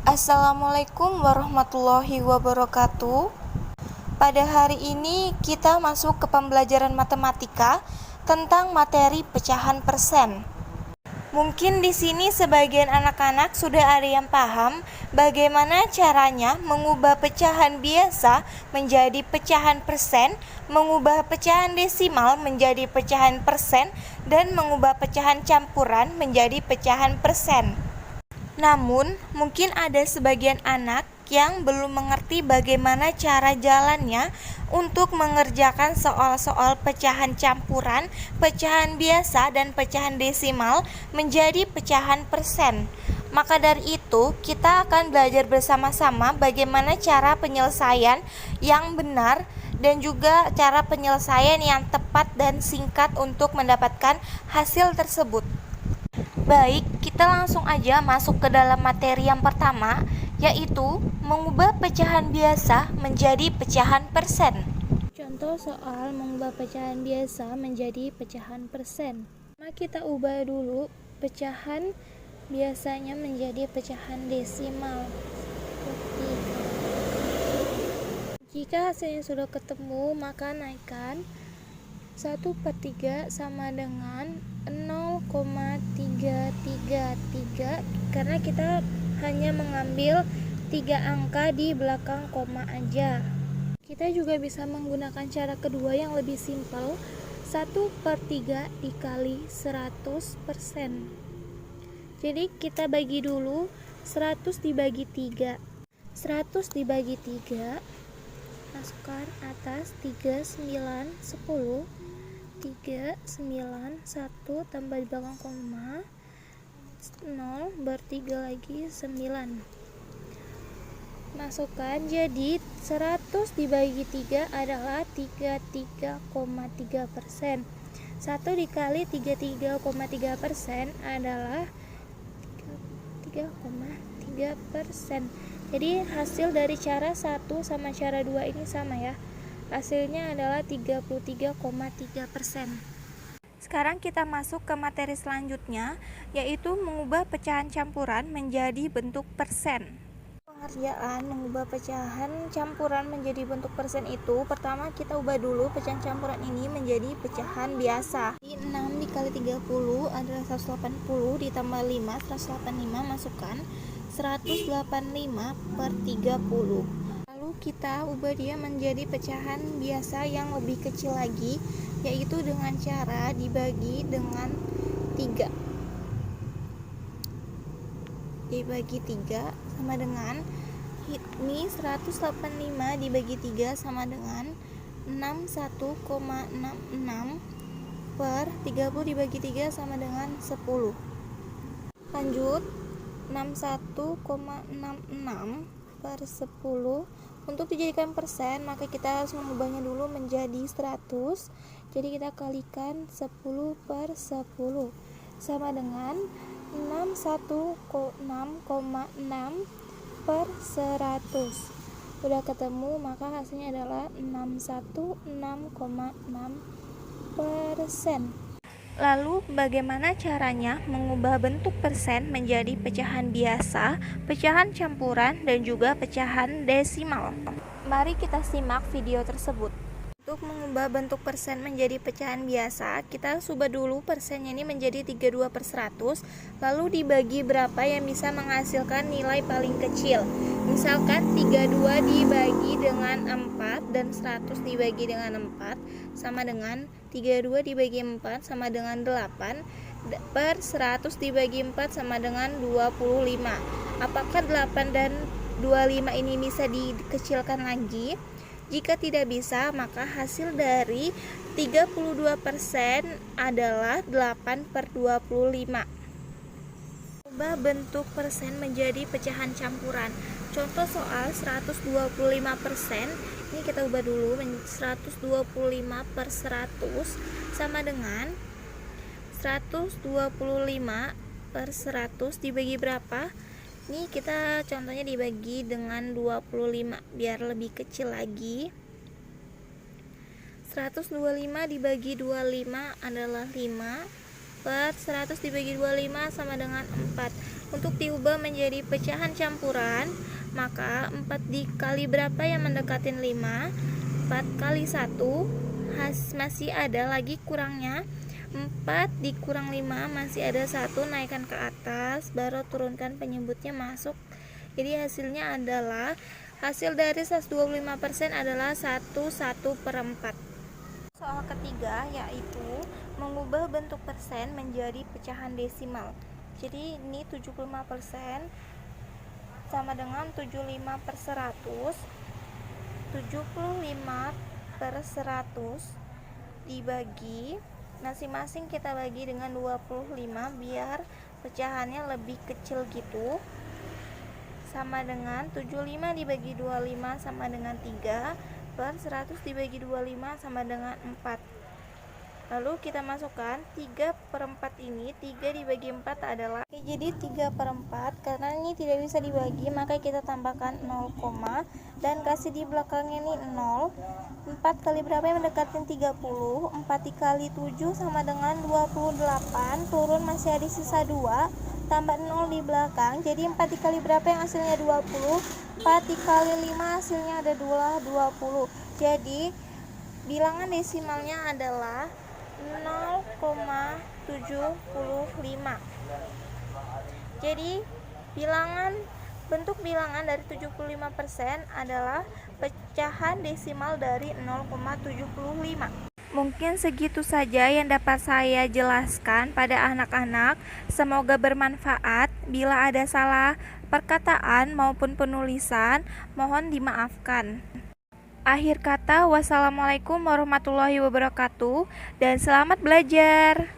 Assalamualaikum warahmatullahi wabarakatuh. Pada hari ini kita masuk ke pembelajaran matematika tentang materi pecahan persen. Mungkin di sini sebagian anak-anak sudah ada yang paham bagaimana caranya mengubah pecahan biasa menjadi pecahan persen, mengubah pecahan desimal menjadi pecahan persen, dan mengubah pecahan campuran menjadi pecahan persen. Namun, mungkin ada sebagian anak yang belum mengerti bagaimana cara jalannya untuk mengerjakan soal-soal pecahan campuran, pecahan biasa, dan pecahan desimal menjadi pecahan persen. Maka dari itu, kita akan belajar bersama-sama bagaimana cara penyelesaian yang benar dan juga cara penyelesaian yang tepat dan singkat untuk mendapatkan hasil tersebut. Baik, kita langsung aja masuk ke dalam materi yang pertama, yaitu mengubah pecahan biasa menjadi pecahan persen. Contoh soal mengubah pecahan biasa menjadi pecahan persen. Nah, kita ubah dulu pecahan biasanya menjadi pecahan desimal. Jika hasilnya sudah ketemu, maka naikkan 1/3 sama dengan 0,333 karena kita hanya mengambil 3 angka di belakang koma aja. Kita juga bisa menggunakan cara kedua yang lebih simpel, 1/3 dikali 100%. Jadi kita bagi dulu 100 dibagi 3. 100 dibagi 3, masukkan atas 3, 9, 10. 3, 9, 1 tambah di belakang koma 0, ber-3 lagi 9. Masukkan, jadi 100 dibagi 3 adalah 33,3%. 1 dikali 33,3% adalah 3,3%. Jadi hasil dari cara 1 sama cara 2 ini sama ya. Hasilnya adalah 33,3%. Sekarang kita masuk ke materi selanjutnya, yaitu mengubah pecahan campuran menjadi bentuk persen. Pengerjaan mengubah pecahan campuran menjadi bentuk persen itu, pertama kita ubah dulu pecahan campuran ini menjadi pecahan biasa. 6 dikali 30 adalah 180, ditambah 5, 185, masukkan 185/30. Kita ubah dia menjadi pecahan biasa yang lebih kecil lagi, yaitu dengan cara dibagi dengan 3. Dibagi 3 sama dengan ini 185 dibagi 3 sama dengan 61,66 per 30 dibagi 3 sama dengan 10. Lanjut, 61,66 per 10. Untuk dijadikan persen, maka kita harus mengubahnya dulu menjadi 100. Jadi kita kalikan 10/10 sama dengan 6,6 per 100. Udah ketemu, maka hasilnya adalah 616,6%. Lalu bagaimana caranya mengubah bentuk persen menjadi pecahan biasa, pecahan campuran, dan juga pecahan desimal? Mari kita simak video tersebut. Untuk mengubah bentuk persen menjadi pecahan biasa, kita ubah dulu persennya ini menjadi 32/100, lalu dibagi berapa yang bisa menghasilkan nilai paling kecil. Misalkan 32 dibagi dengan 4 dan 100 dibagi dengan 4 sama dengan 32 dibagi 4 sama dengan 8 per 100 dibagi 4 sama dengan 25. Apakah 8 dan 25 ini bisa dikecilkan lagi? Jika tidak bisa, maka hasil dari 32% adalah 8/25. Ubah bentuk persen menjadi pecahan campuran. Contoh soal 125%. Ini kita ubah dulu 125/100 sama dengan 125/100 dibagi berapa? Ini kita contohnya dibagi dengan 25 biar lebih kecil lagi. 125 dibagi 25 adalah 5 per 100 dibagi 25 sama dengan 4. Untuk diubah menjadi pecahan campuran, maka 4 dikali berapa yang mendekatin 5? 4 kali 1 masih ada lagi kurangnya. 4 dikurang 5 masih ada 1, naikkan ke atas, baru turunkan penyebutnya masuk. Jadi hasilnya adalah, hasil dari 125% adalah 1/4. Soal ketiga yaitu mengubah bentuk persen menjadi pecahan desimal. Jadi ini 75% sama dengan 75/100. 75/100 dibagi, masing-masing kita bagi dengan 25 biar pecahannya lebih kecil gitu. Sama dengan 75 dibagi 25 sama dengan 3, per 100 dibagi 25 sama dengan 4. Lalu kita masukkan 3/4 ini, 3 dibagi 4 adalah, jadi 3/4, karena ini tidak bisa dibagi maka kita tambahkan 0, dan kasih di belakangnya ini 0. 4 kali berapa yang mendekatin 30? 4 dikali 7 sama dengan 28, turun masih ada sisa 2, tambah 0 di belakang, jadi 4 dikali berapa yang hasilnya 20? 4 dikali 5 hasilnya ada 20. Jadi bilangan desimalnya adalah 0,75. Jadi bentuk bilangan dari 75% adalah pecahan desimal dari 0,75. Mungkin segitu saja yang dapat saya jelaskan pada anak-anak. Semoga bermanfaat. Bila ada salah perkataan maupun penulisan, mohon dimaafkan. Akhir kata, wassalamualaikum warahmatullahi wabarakatuh, dan selamat belajar.